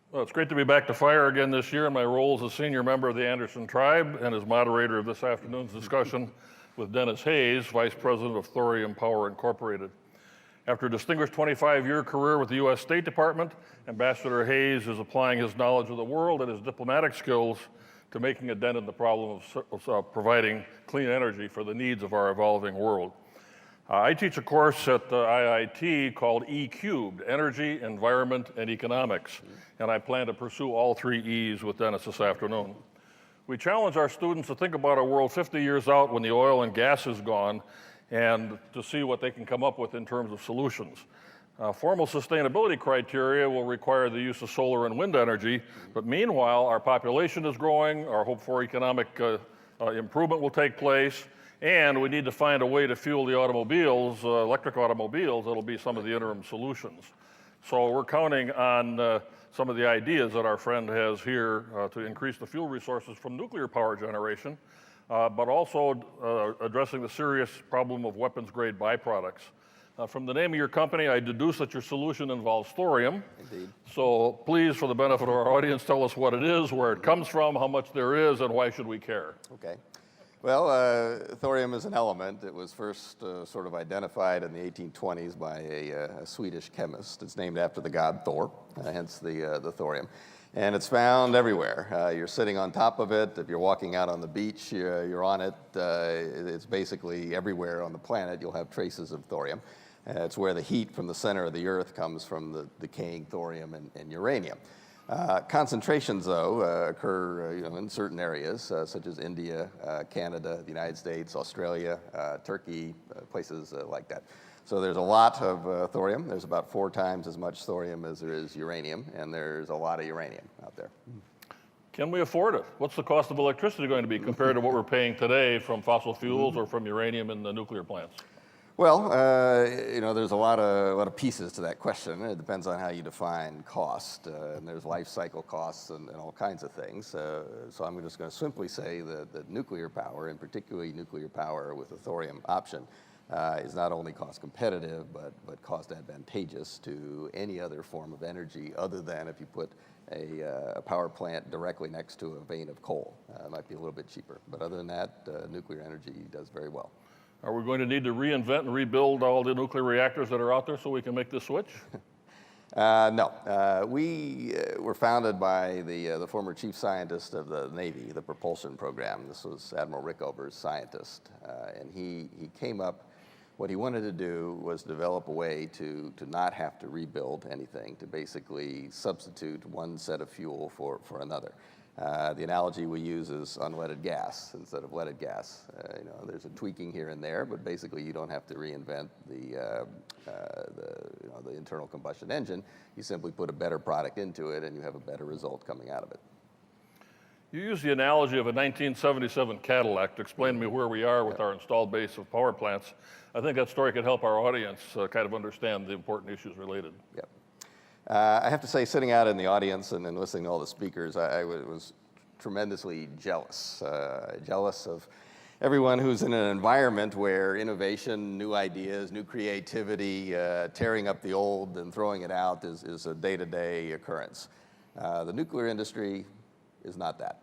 Well, it's great to be back to FiRe again this year in my role as a senior member of the Anderson Tribe and as moderator of this afternoon's discussion with Dennis Hayes, Vice President of Thorium Power Incorporated. After a distinguished 25-year career with the U.S. State Department, Ambassador Hayes is applying his knowledge of the world and his diplomatic skills to making a dent in the problem of providing clean energy for the needs of our evolving world. I teach a course at the IIT called E-Cubed, Energy, Environment, and Economics, and I plan to pursue all three E's with Dennis this afternoon. We challenge our students to think about a world 50 years out when the oil and gas is gone and to see what they can come up with in terms of solutions. Formal sustainability criteria will require the use of solar and wind energy, but meanwhile, our population is growing, our hope for economic improvement will take place, and we need to find a way to fuel the automobiles, electric automobiles, that'll be some of the interim solutions. So we're counting on some of the ideas that our friend has here to increase the fuel resources from nuclear power generation, but also addressing the serious problem of weapons-grade byproducts. From the name of your company, I deduce that your solution involves thorium. Indeed. So please, for the benefit of our audience, tell us what it is, where it comes from, how much there is, and why should we care? Okay. Well, thorium is an element. It was first sort of identified in the 1820s by a Swedish chemist. It's named after the god Thor, hence the thorium. And it's found everywhere. You're sitting on top of it. If you're walking out on the beach, you're on it. It's basically everywhere on the planet. You'll have traces of thorium. It's where the heat from the center of the Earth comes from the decaying thorium and uranium. Concentrations, though, occur in certain areas, such as India, Canada, the United States, Australia, Turkey, places like that. So there's a lot of thorium. There's about 4 times as much thorium as there is uranium, and there's a lot of uranium out there. Can we afford it? What's the cost of electricity going to be compared to what we're paying today from fossil fuels or from uranium in the nuclear plants? Well, there's a lot of pieces to that question. It depends on how you define cost, and there's life cycle costs and all kinds of things. So I'm just going to simply say that nuclear power, and particularly nuclear power with the thorium option, is not only cost competitive, but cost advantageous to any other form of energy other than if you put a power plant directly next to a vein of coal. It might be a little bit cheaper, but other than that, nuclear energy does very well. Are we going to need to reinvent and rebuild all the nuclear reactors that are out there so we can make this switch? No. We were founded by the former chief scientist of the Navy, the propulsion program. This was Admiral Rickover's scientist. And he came up, what he wanted to do was develop a way to not have to rebuild anything, to basically substitute one set of fuel for another. The analogy we use is unleaded gas instead of leaded gas. There's a tweaking here and there, but basically you don't have to reinvent the internal combustion engine. You simply put a better product into it, and you have a better result coming out of it. You use the analogy of a 1977 Cadillac to explain to me where we are with our installed base of power plants. I think that story could help our audience kind of understand the important issues related. Yep. I have to say, sitting out in the audience and listening to all the speakers, I was tremendously jealous. Jealous of everyone who's in an environment where innovation, new ideas, new creativity, tearing up the old and throwing it out is a day-to-day occurrence. The nuclear industry is not that.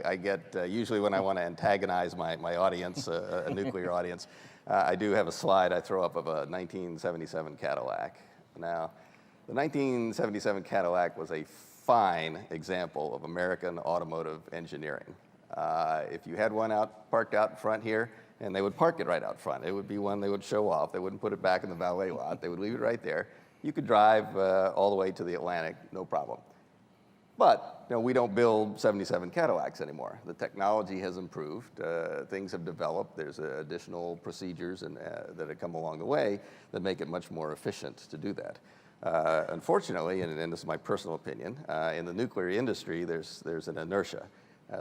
I get, usually when I want to antagonize my audience, a nuclear audience, I do have a slide I throw up of a 1977 Cadillac. Now, the 1977 Cadillac was a fine example of American automotive engineering. If you had one parked out in front here, and they would park it right out front, it would be one they would show off. They wouldn't put it back in the valet lot. They would leave it right there. You could drive all the way to the Atlantic, no problem. But we don't build 77 Cadillacs anymore. The technology has improved. Things have developed. There's additional procedures that have come along the way that make it much more efficient to do that. Unfortunately, and this is my personal opinion, in the nuclear industry, there's an inertia.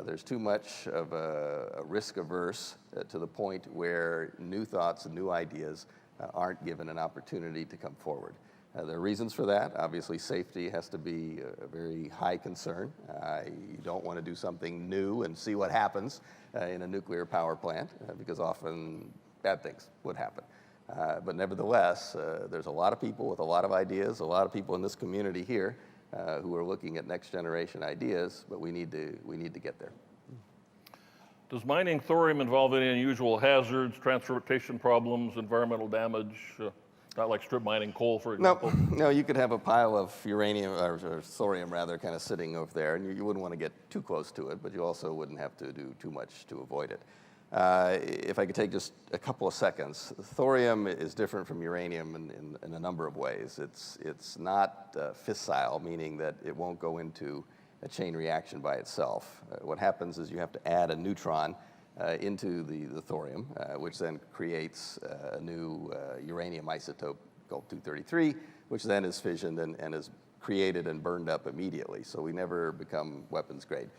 There's too much of a risk averse to the point where new thoughts and new ideas aren't given an opportunity to come forward. There are reasons for that. Obviously, safety has to be a very high concern. You don't want to do something new and see what happens in a nuclear power plant because often bad things would happen. But nevertheless, there's a lot of people with a lot of ideas, a lot of people in this community here who are looking at next generation ideas, but we need to get there. Does mining thorium involve any unusual hazards, transportation problems, environmental damage? Not like strip mining coal, for example? No, you could have a pile of uranium, or thorium rather, kind of sitting over there, and you wouldn't want to get too close to it, but you also wouldn't have to do too much to avoid it. If I could take just a couple of seconds, thorium is different from uranium in a number of ways. It's not fissile, meaning that it won't go into a chain reaction by itself. What happens is you have to add a neutron into the thorium, which then creates a new uranium isotope called 233, which then is fissioned and is created and burned up immediately. So we never become weapons grade.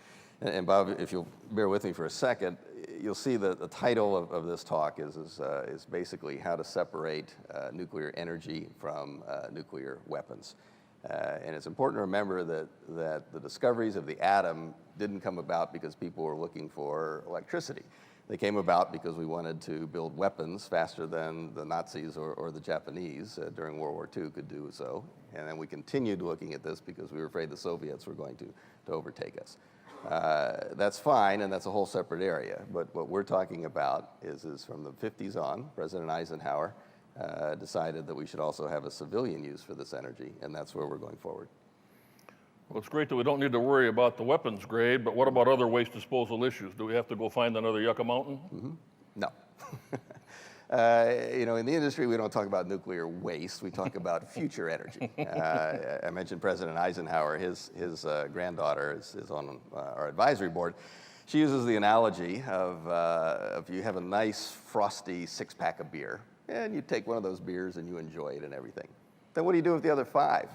And Bob, if you'll bear with me for a second, you'll see that the title of this talk is basically how to separate nuclear energy from nuclear weapons. And it's important to remember that the discoveries of the atom didn't come about because people were looking for electricity. They came about because we wanted to build weapons faster than the Nazis or the Japanese during World War II could do so. And then we continued looking at this because we were afraid the Soviets were going to overtake us. That's fine, and that's a whole separate area. But what we're talking about is from the 50s on, President Eisenhower decided that we should also have a civilian use for this energy, and that's where we're going forward. Well, it's great that we don't need to worry about the weapons grade, but what about other waste disposal issues? Do we have to go find another Yucca Mountain? Mm-hmm. No. In the industry, we don't talk about nuclear waste. We talk about future energy. I mentioned President Eisenhower. His granddaughter is on our advisory board. She uses the analogy of if you have a nice, frosty six-pack of beer, and you take one of those beers and you enjoy it and everything. Then what do you do with the other 5?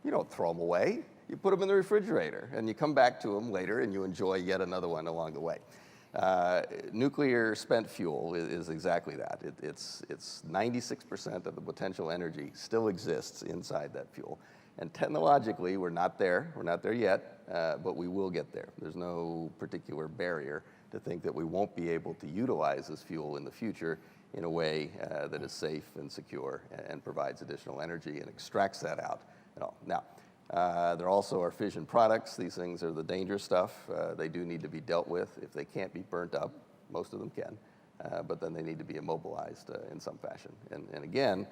You don't throw them away. You put them in the refrigerator, and you come back to them later, and you enjoy yet another one along the way. Nuclear spent fuel is exactly that. It's 96% of the potential energy still exists inside that fuel. And technologically, we're not there. We're not there yet, but we will get there. There's no particular barrier to think that we won't be able to utilize this fuel in the future in a way that is safe and secure and provides additional energy and extracts that out at all. Now, there also are fission products. These things are the dangerous stuff. They do need to be dealt with. If they can't be burnt up, most of them can, but then they need to be immobilized in some fashion. And again,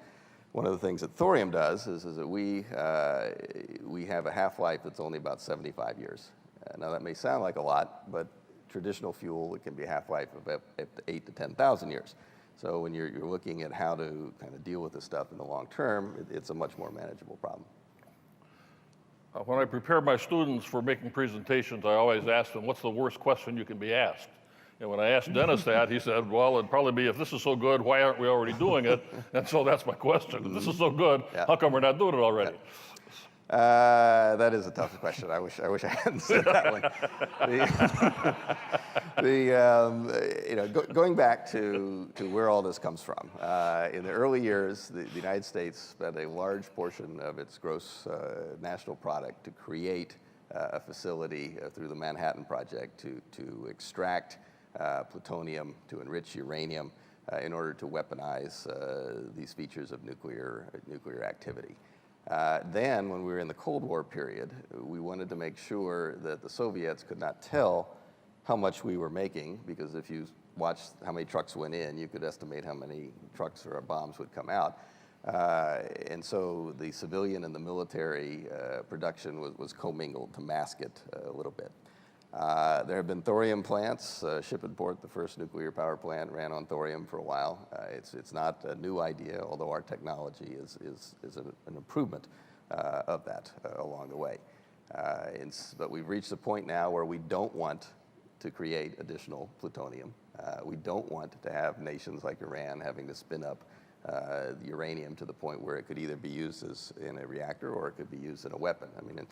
one of the things that thorium does is that we have a half-life that's only about 75 years. Now, that may sound like a lot, but traditional fuel, it can be a half-life of up to 8,000 to 10,000 years. So when you're looking at how to kind of deal with this stuff in the long term, it's a much more manageable problem. When I prepare my students for making presentations, I always ask them, what's the worst question you can be asked? And when I asked Dennis that, he said, well, it'd probably be, if this is so good, why aren't we already doing it? And so that's my question. If this is so good, how come we're not doing it already? That is a tough question. I wish I hadn't said that one. Going back to where all this comes from. In the early years, the United States spent a large portion of its gross national product to create a facility through the Manhattan Project to extract plutonium, to enrich uranium in order to weaponize these features of nuclear activity. Then, when we were in the Cold War period, we wanted to make sure that the Soviets could not tell how much we were making, because if you watched how many trucks went in, you could estimate how many trucks or bombs would come out. And so the civilian and the military production was commingled to mask it a little bit. There have been thorium plants. Shippingport, the first nuclear power plant, ran on thorium for a while. It's not a new idea, although our technology is an improvement of that along the way. But we've reached a point now where we don't want to create additional plutonium. We don't want to have nations like Iran having to spin up the uranium to the point where it could either be used in a reactor or it could be used in a weapon. I mean,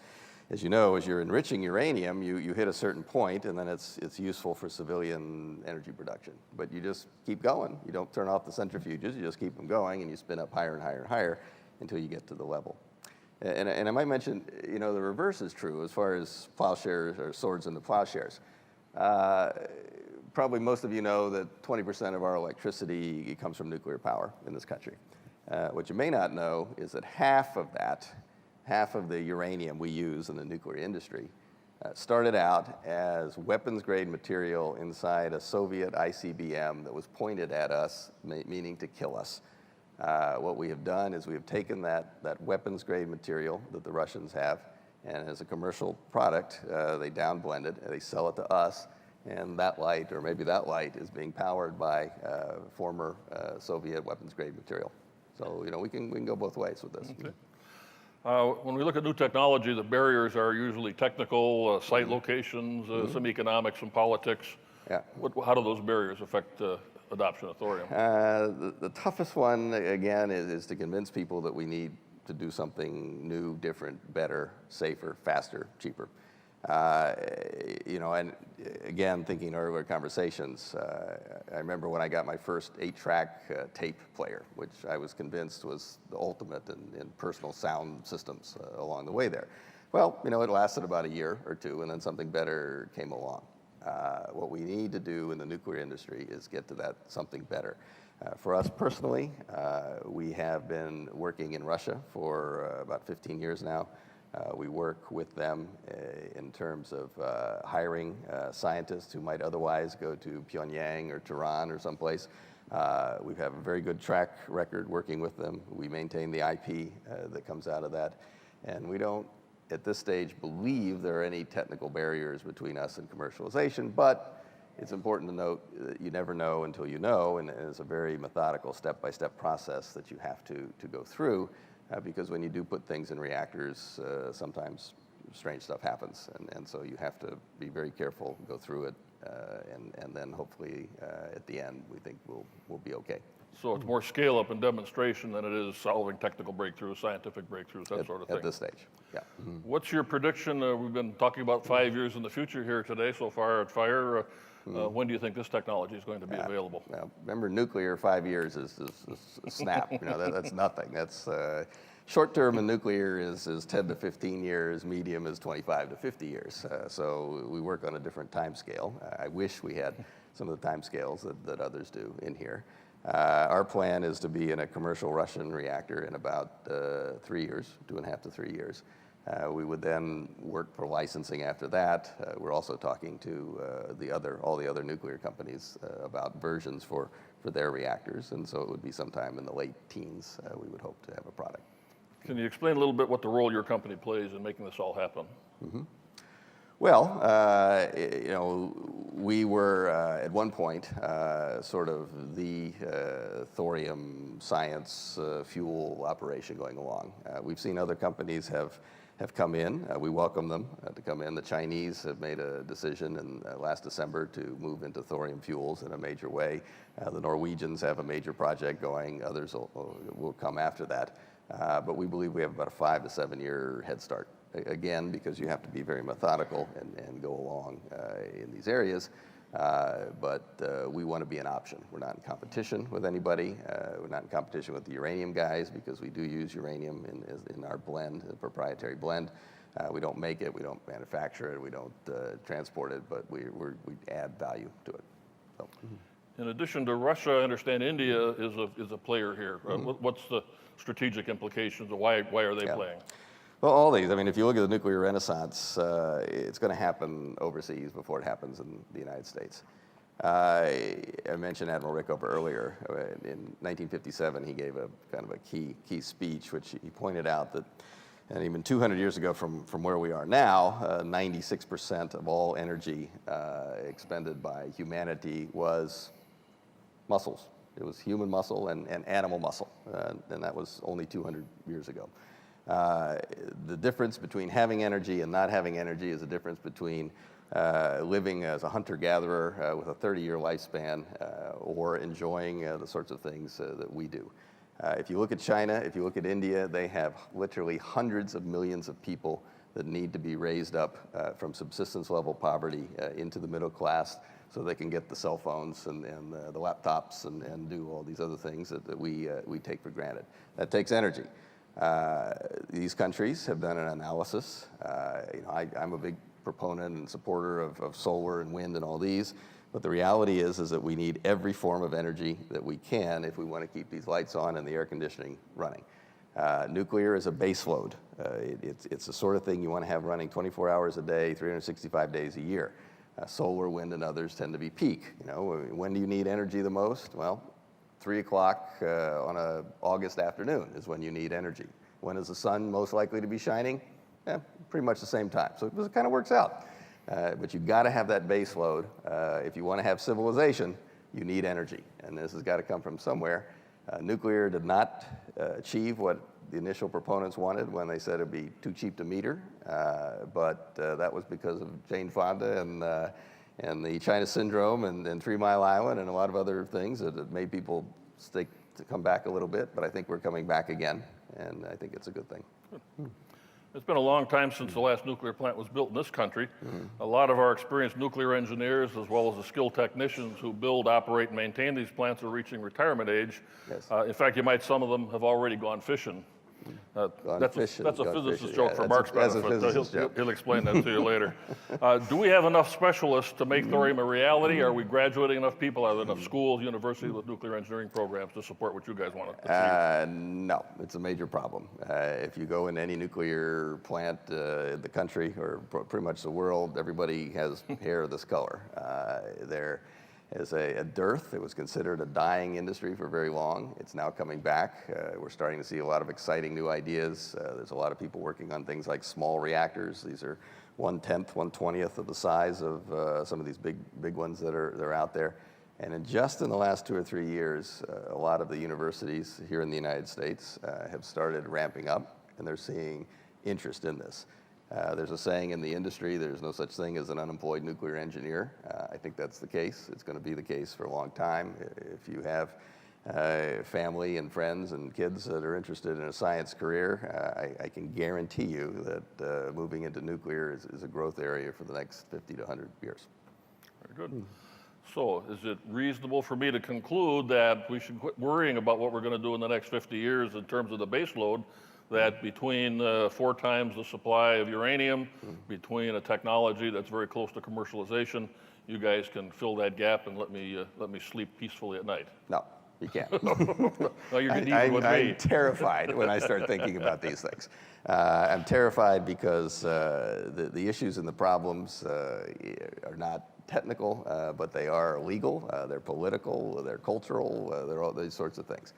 as you know, as you're enriching uranium, you hit a certain point, and then it's useful for civilian energy production. But you just keep going. You don't turn off the centrifuges. You just keep them going, and you spin up higher and higher and higher until you get to the level. And I might mention, the reverse is true as far as plowshares or swords into plowshares. Probably most of you know that 20% of our electricity comes from nuclear power in this country. What you may not know is that half of half of the uranium we use in the nuclear industry started out as weapons-grade material inside a Soviet ICBM that was pointed at us, meaning to kill us. What we have done is we have taken that weapons-grade material that the Russians have, and as a commercial product, they downblend it, and they sell it to us, and that light, or maybe that light, is being powered by former Soviet weapons-grade material. So, we can go both ways with this. Okay. When we look at new technology, the barriers are usually technical, site locations, some economics, some politics. Yeah. How do those barriers affect adoption of thorium? The toughest one, again, is to convince people that we need to do something new, different, better, safer, faster, cheaper. And again, thinking earlier conversations, I remember when I got my first 8-track tape player, which I was convinced was the ultimate in personal sound systems along the way there. Well, it lasted about a year or two, and then something better came along. What we need to do in the nuclear industry is get to that something better. For us personally, we have been working in Russia for about 15 years now. We work with them in terms of hiring scientists who might otherwise go to Pyongyang or Tehran or someplace. We have a very good track record working with them. We maintain the IP that comes out of that. And we don't, at this stage, believe there are any technical barriers between us and commercialization, but it's important to note that you never know until you know, and it's a very methodical step-by-step process that you have to go through. Because when you do put things in reactors, sometimes strange stuff happens. And so you have to be very careful, go through it, and then hopefully at the end we think we'll be okay. So it's more scale up and demonstration than it is solving technical breakthroughs, scientific breakthroughs, that sort of thing. At this stage, yeah. What's your prediction? We've been talking about 5 years in the future here today so far at FiRe. When do you think this technology is going to be available? Well, remember, nuclear 5 years is a snap. That's nothing. That's short-term in nuclear is 10 to 15 years. Medium is 25 to 50 years. So we work on a different time scale. I wish we had some of the time scales that others do in here. Our plan is to be in a commercial Russian reactor in about 3 years, 2.5 to 3 years. We would then work for licensing after that. We're also talking to all the other nuclear companies about versions for their reactors, and so it would be sometime in the late teens we would hope to have a product. Can you explain a little bit what the role your company plays in making this all happen? Well, we were at one point sort of the thorium science fuel operation going along. We've seen other companies have come in. We welcome them to come in. The Chinese have made a decision in last December to move into thorium fuels in a major way. The Norwegians have a major project going. Others will come after that. But we believe we have about a 5 to 7 year head start. Again, because you have to be very methodical and go along in these areas. But we want to be an option. We're not in competition with anybody. We're not in competition with the uranium guys because we do use uranium in our blend, the proprietary blend. We don't make it, we don't manufacture it, we don't transport it, but we add value to it. So. In addition to Russia, I understand India is a player here. What's the strategic implications? Why are they playing? Well, all these. I mean, if you look at the nuclear renaissance, it's going to happen overseas before it happens in the United States. I mentioned Admiral Rickover earlier. In 1957, he gave a kind of a key speech, which he pointed out that, and even 200 years ago from where we are now, 96% of all energy expended by humanity was muscles. It was human muscle and animal muscle, and that was only 200 years ago. The difference between having energy and not having energy is a difference between living as a hunter-gatherer with a 30-year lifespan or enjoying the sorts of things that we do. If you look at China, if you look at India, they have literally hundreds of millions of people that need to be raised up from subsistence level poverty into the middle class so they can get the cell phones and the laptops and do all these other things that we take for granted. That takes energy. These countries have done an analysis. I'm a big proponent and supporter of solar and wind and all these, but the reality is that we need every form of energy that we can if we want to keep these lights on and the air conditioning running. Nuclear is a base load. It's the sort of thing you want to have running 24 hours a day, 365 days a year. Solar, wind, and others tend to be peak. When do you need energy the most? Well, 3 o'clock on an August afternoon is when you need energy. When is the sun most likely to be shining? Pretty much the same time. So it kind of works out. But you've got to have that base load. If you want to have civilization, you need energy. And this has got to come from somewhere. Nuclear did not achieve what the initial proponents wanted when they said it'd be too cheap to meter. But that was because of Jane Fonda and the China Syndrome and 3 Mile Island and a lot of other things that made people to come back a little bit. But I think we're coming back again, and I think it's a good thing. It's been a long time since the last nuclear plant was built in this country. A lot of our experienced nuclear engineers, as well as the skilled technicians who build, operate, and maintain these plants, are reaching retirement age. Yes. In fact, you might, some of them have already gone fishing. That's a physicist joke for Mark's benefit. He'll explain that to you later. Do we have enough specialists to make thorium a reality? Are we graduating enough people? Are there enough schools, universities with nuclear engineering programs to support what you guys want to achieve? No, it's a major problem. If you go in any nuclear plant in the country or pretty much the world, everybody has hair of this color. There is a dearth. It was considered a dying industry for very long. It's now coming back. We're starting to see a lot of exciting new ideas. There's a lot of people working on things like small reactors. These are 1/10, 1/20th of the size of some of these big ones that are out there. And just in the last 2 or 3 years, a lot of the universities here in the United States have started ramping up, and they're seeing interest in this. There's a saying in the industry, there's no such thing as an unemployed nuclear engineer. I think that's the case. It's going to be the case for a long time. If you have family and friends and kids that are interested in a science career, I can guarantee you that moving into nuclear is a growth area for the next 50 to 100 years. Very good. So is it reasonable for me to conclude that we should quit worrying about what we're going to do in the next 50 years in terms of the base load, that between 4 times the supply of uranium, between a technology that's very close to commercialization, you guys can fill that gap and let me sleep peacefully at night? No, you can't. No, you're even with me. I'm terrified when I start thinking about these things. I'm terrified because the issues and the problems are not technical, but they are legal, they're political, they're cultural, they're all these sorts of things.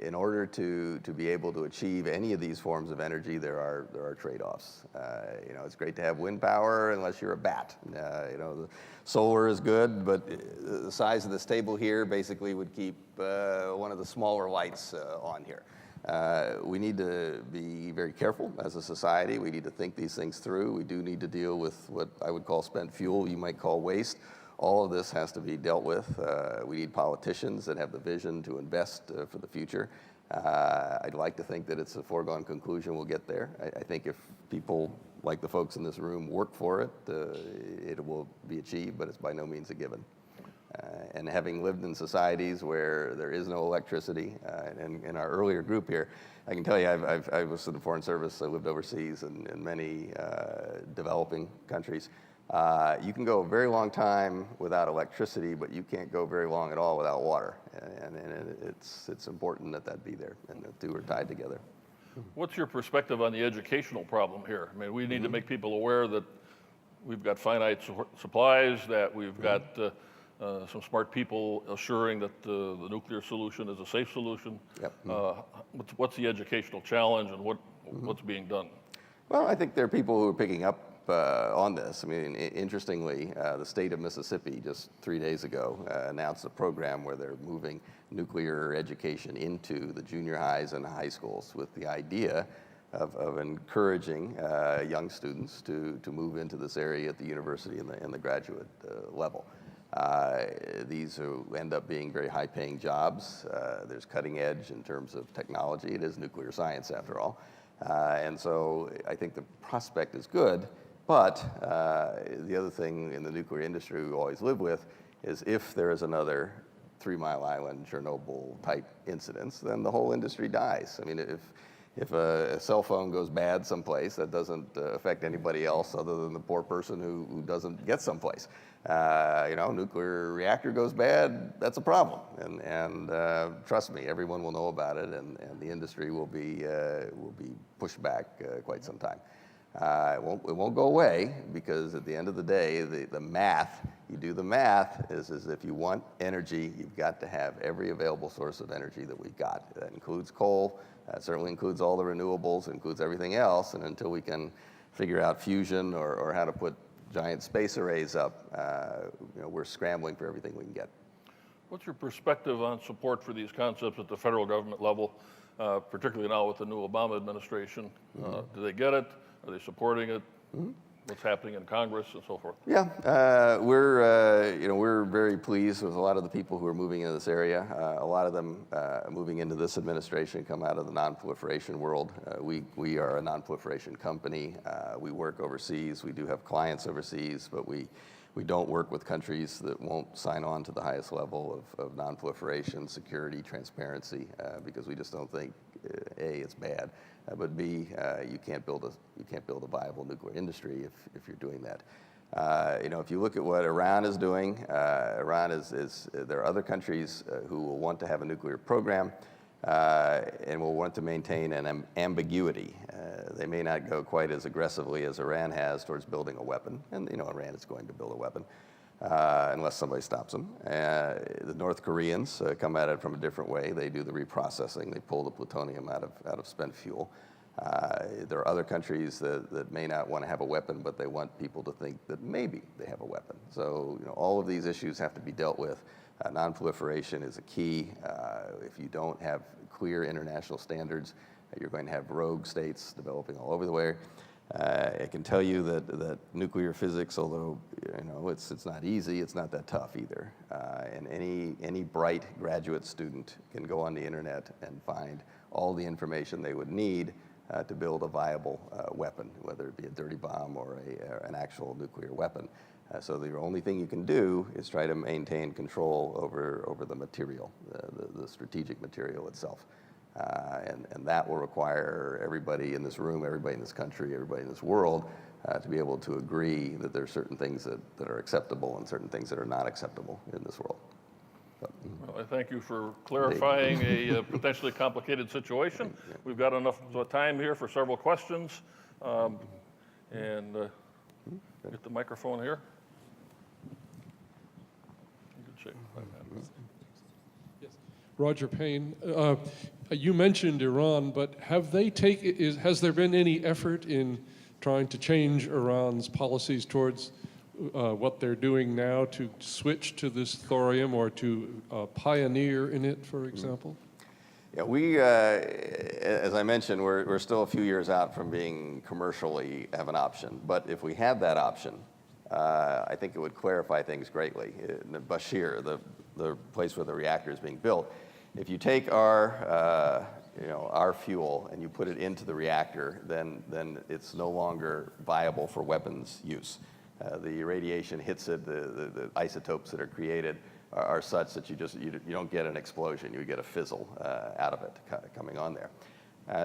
In order to be able to achieve any of these forms of energy, there are trade-offs. It's great to have wind power unless you're a bat. The solar is good, but the size of this table here basically would keep one of the smaller lights on here. We need to be very careful as a society. We need to think these things through. We do need to deal with what I would call spent fuel, you might call waste. All of this has to be dealt with. We need politicians that have the vision to invest for the future. I'd like to think that it's a foregone conclusion we'll get there. I think if people like the folks in this room work for it, it will be achieved, but it's by no means a given. And having lived in societies where there is no electricity, and in our earlier group here, I can tell you I was in the Foreign Service. I lived overseas in many developing countries. You can go a very long time without electricity, but you can't go very long at all without water. And it's important that be there, and the two are tied together. What's your perspective on the educational problem here? I mean, we need to make people aware that we've got finite supplies, that we've got some smart people assuring that the nuclear solution is a safe solution. Yep. What's the educational challenge, and what's being done? Well, I think there are people who are picking up on this. I mean, interestingly, the state of Mississippi just 3 days ago announced a program where they're moving nuclear education into the junior highs and high schools with the idea of encouraging young students to move into this area at the university and the graduate level. These end up being very high-paying jobs. There's cutting edge in terms of technology. It is nuclear science, after all. And so I think the prospect is good. But the other thing in the nuclear industry we always live with is if there is another 3 Mile Island, Chernobyl type incidents, then the whole industry dies. I mean, if a cell phone goes bad someplace, that doesn't affect anybody else other than the poor person who doesn't get someplace. Nuclear reactor goes bad, that's a problem. And trust me, everyone will know about it, and the industry will be pushed back quite some time. It won't go away, because at the end of the day, the math, you do the math, is if you want energy, you've got to have every available source of energy that we've got. That includes coal, that certainly includes all the renewables, it includes everything else, and until we can figure out fusion or how to put giant space arrays up, we're scrambling for everything we can get. What's your perspective on support for these concepts at the federal government level, particularly now with the new Obama administration? Do they get it? Are they supporting it? What's happening in Congress and so forth? Yeah, we're very pleased with a lot of the people who are moving into this area. A lot of them moving into this administration come out of the non-proliferation world. We are a non-proliferation company. We work overseas. We do have clients overseas, but we don't work with countries that won't sign on to the highest level of non-proliferation, security, transparency, because we just don't think, A, it's bad, but B, you can't build a viable nuclear industry if you're doing that. If you look at what Iran is doing, there are other countries who will want to have a nuclear program and will want to maintain an ambiguity. They may not go quite as aggressively as Iran has towards building a weapon, and Iran is going to build a weapon unless somebody stops them. The North Koreans come at it from a different way. They do the reprocessing. They pull the plutonium out of spent fuel. There are other countries that may not want to have a weapon, but they want people to think that maybe they have a weapon. So all of these issues have to be dealt with. Non-proliferation is a key. If you don't have clear international standards, you're going to have rogue states developing all over the way. I can tell you that nuclear physics, although it's not easy, it's not that tough either. And any bright graduate student can go on the internet and find all the information they would need to build a viable weapon, whether it be a dirty bomb or an actual nuclear weapon. So the only thing you can do is try to maintain control over the material, the strategic material itself. And that will require everybody in this room, everybody in this country, everybody in this world to be able to agree that there are certain things that are acceptable and certain things that are not acceptable in this world. Well, I thank you for clarifying a potentially complicated situation. We've got enough time here for several questions. Get the microphone here. Good shape. Yes. Roger Payne. You mentioned Iran, but has there been any effort in trying to change Iran's policies towards what they're doing now to switch to this thorium or to pioneer in it, for example? Yeah, we, as I mentioned, we're still a few years out from being commercially have an option. But if we had that option, I think it would clarify things greatly. In Bashir, the place where the reactor is being built, if you take our fuel and you put it into the reactor, then it's no longer viable for weapons use. The radiation hits it, the isotopes that are created are such that you don't get an explosion, you get a fizzle out of it coming on there.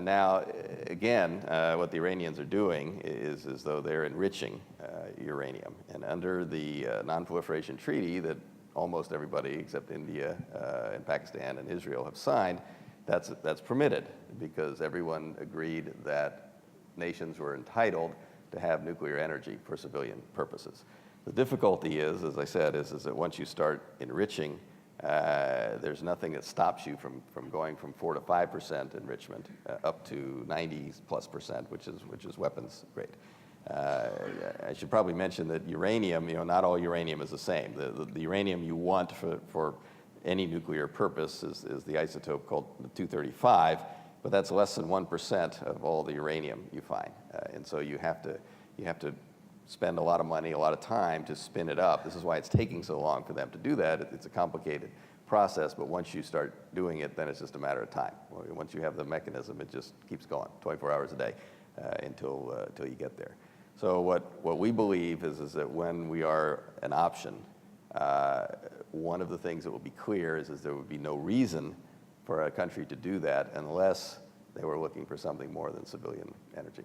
Now, again, what the Iranians are doing is as though they're enriching uranium. And under the non-proliferation treaty that almost everybody except India and Pakistan and Israel have signed, that's permitted because everyone agreed that nations were entitled to have nuclear energy for civilian purposes. The difficulty is, as I said, is that once you start enriching, there's nothing that stops you from going from 4 to 5% enrichment up to 90+%, which is weapons grade. I should probably mention that uranium, not all uranium is the same. The uranium you want for any nuclear purpose is the isotope called 235, but that's less than 1% of all the uranium you find. And so you have to spend a lot of money, a lot of time to spin it up. This is why it's taking so long for them to do that. It's a complicated process, but once you start doing it, then it's just a matter of time. Once you have the mechanism, it just keeps going 24 hours a day until you get there. So what we believe is that when we are an option, one of the things that will be clear is there would be no reason for a country to do that unless they were looking for something more than civilian energy.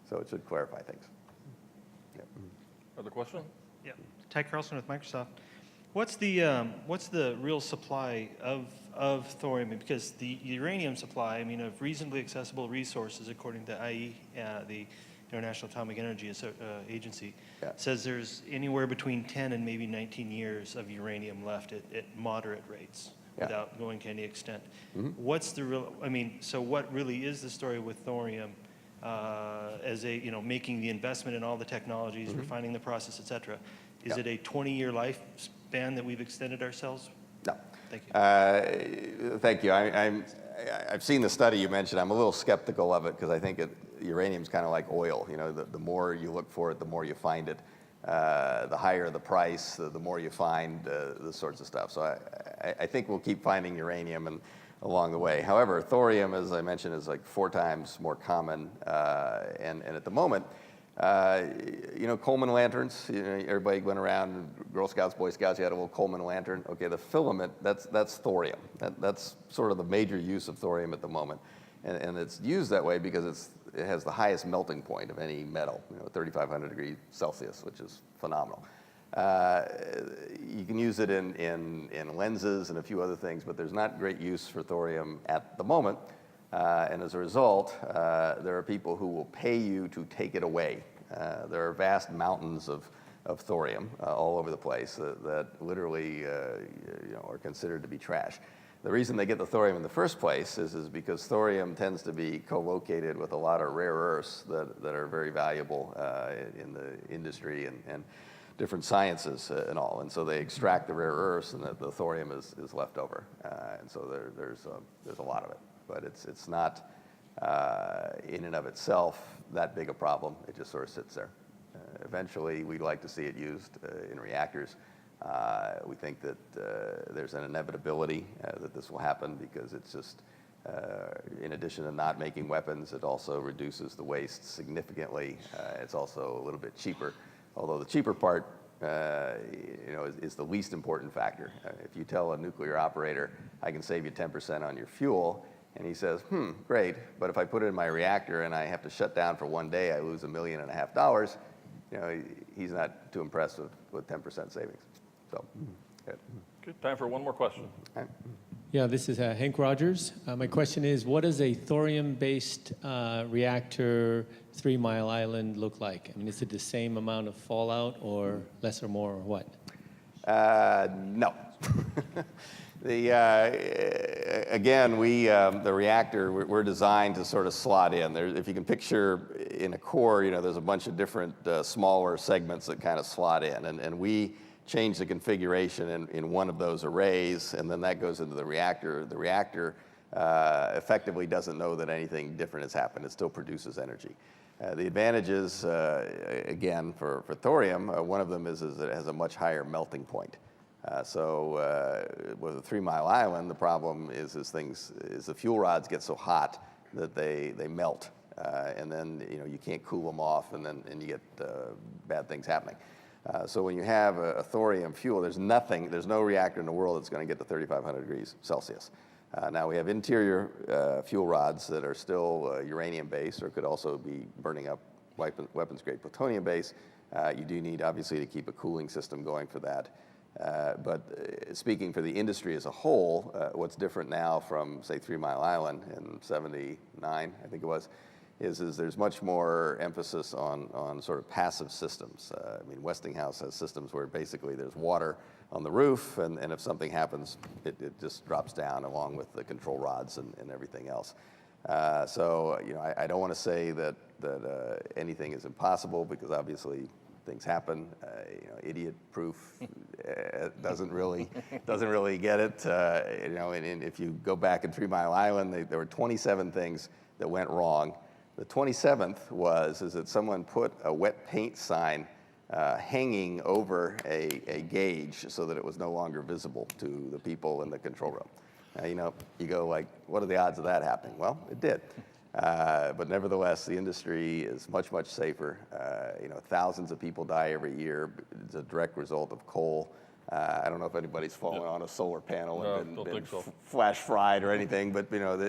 So it should clarify things. Yeah. Other question? Yeah, Ty Carlson with Microsoft. What's the real supply of thorium? Because the uranium supply, I mean, of reasonably accessible resources, according to the International Atomic Energy Agency, Yeah. says there's anywhere between 10 and maybe 19 years of uranium left at moderate rates, Yeah. without going to any extent. Mm-hmm. What's the real? I mean, so what really is the story with thorium? As making the investment in all the technologies, refining the process, et cetera. Is Yeah. it a 20-year lifespan that we've extended ourselves? No. Thank you. Thank you. I've seen the study you mentioned. I'm a little skeptical of it because I think uranium's kind of like oil. You know, the more you look for it, the more you find it. The higher the price, the more you find this sorts of stuff. So I think we'll keep finding uranium and along the way. However, thorium, as I mentioned, is like 4 times more common. And at the moment, Coleman lanterns, everybody went around, Girl Scouts, Boy Scouts, you had a little Coleman lantern. Okay, the filament, that's thorium. That's sort of the major use of thorium at the moment. And it's used that way because it has the highest melting point of any metal, 3,500 degrees Celsius, which is phenomenal. You can use it in lenses and a few other things, but there's not great use for thorium at the moment. And as a result, there are people who will pay you to take it away. There are vast mountains of thorium all over the place that literally are considered to be trash. The reason they get the thorium in the first place is because thorium tends to be co-located with a lot of rare earths that are very valuable in the industry and different sciences and all. And so they extract the rare earths, and the thorium is left over. And so there's a lot of it. But it's not, in and of itself, that big a problem. It just sort of sits there. Eventually, we'd like to see it used in reactors. We think that there's an inevitability that this will happen because it's just, in addition to not making weapons, it also reduces the waste significantly. It's also a little bit cheaper, although the cheaper part is the least important factor. If you tell a nuclear operator, I can save you 10% on your fuel, and he says, great, but if I put it in my reactor and I have to shut down for one day, I lose $1.5 million, he's not too impressed with 10% savings. So, good. Okay, time for one more question. Okay. Yeah, this is Hank Rogers. My question is, what does a thorium-based reactor 3 Mile Island look like? I mean, is it the same amount of fallout or less or more or what? No. Again, the reactor, we're designed to sort of slot in. If you can picture in a core, there's a bunch of different smaller segments that kind of slot in. And we change the configuration in one of those arrays, and then that goes into the reactor. The reactor effectively doesn't know that anything different has happened. It still produces energy. The advantages, again, for thorium, one of them is that it has a much higher melting point. So with a 3 Mile Island, the problem is the fuel rods get so hot that they melt, and then you can't cool them off, and you get bad things happening. So when you have a thorium fuel, there's no reactor in the world that's going to get to 3,500 degrees Celsius. Now we have interior fuel rods that are still uranium-based, or could also be burning up weapons-grade plutonium-based. You do need, obviously, to keep a cooling system going for that. But speaking for the industry as a whole, what's different now from, say, 3 Mile Island in '79, I think it was, is there's much more emphasis on sort of passive systems. I mean, Westinghouse has systems where basically there's water on the roof, and if something happens, it just drops down along with the control rods and everything else. So, I don't want to say that anything is impossible, because obviously things happen. Idiot-proof doesn't really get it. And if you go back in 3 Mile Island, there were 27 things that went wrong. The 27th is that someone put a wet paint sign hanging over a gauge so that it was no longer visible to the people in the control room. Now, you go like, what are the odds of that happening? Well, it did. But nevertheless, the industry is much, much safer. Thousands of people die every year. It's a direct result of coal I don't know if anybody's fallen on a solar panel No, and don't been think so. flash fried or anything, but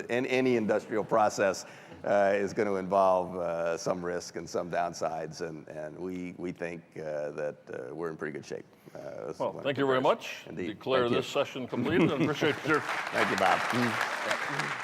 any industrial process is going to involve some risk and some downsides, and we think that we're in pretty good shape. Well, thank you very much. Indeed. Declare Thank you. this session completed and appreciate your Thank you, Bob.